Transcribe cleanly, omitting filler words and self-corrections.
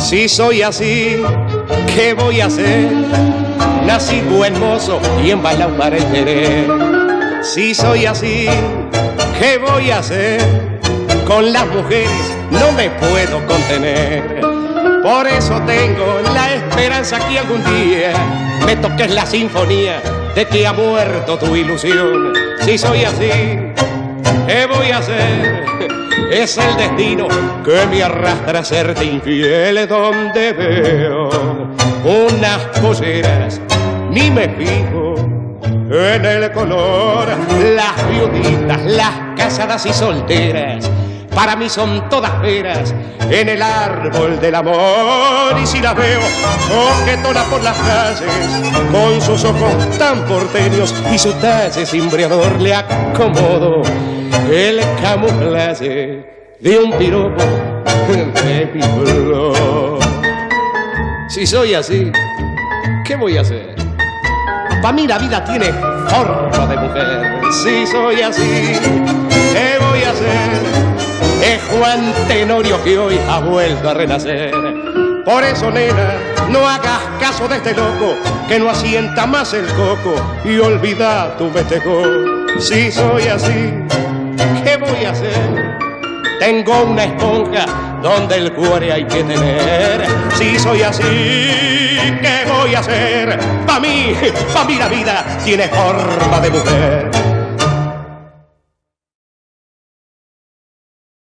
Si soy así, ¿qué voy a hacer? Nací buen mozo y embalado para el querer. Si soy así, ¿qué voy a hacer? Con las mujeres no me puedo contener. Por eso tengo la esperanza que algún día me toques la sinfonía de que ha muerto tu ilusión. Si soy así, ¿qué voy a hacer? Es el destino que me arrastra a serte infiel, donde veo unas polleras, ni me fijo en el color. Las viuditas, las casadas y solteras, para mí son todas peras en el árbol del amor. Y si las veo coquetona por las calles, con sus ojos tan porteños y su talle cimbreador, le acomodo el camuflaje de un piropo de mi flor. Si soy así, ¿qué voy a hacer? Pa' mí la vida tiene forma de mujer. Si soy así, ¿qué voy a hacer? Es Juan Tenorio que hoy ha vuelto a renacer. Por eso, nena, no hagas caso de este loco que no asienta más el coco y olvida tu festejo. Si soy así, ¿qué voy a hacer? Tengo una esponja donde el cuore hay que tener. Si soy así, ¿qué voy a hacer? Pa' mí la vida tiene forma de mujer.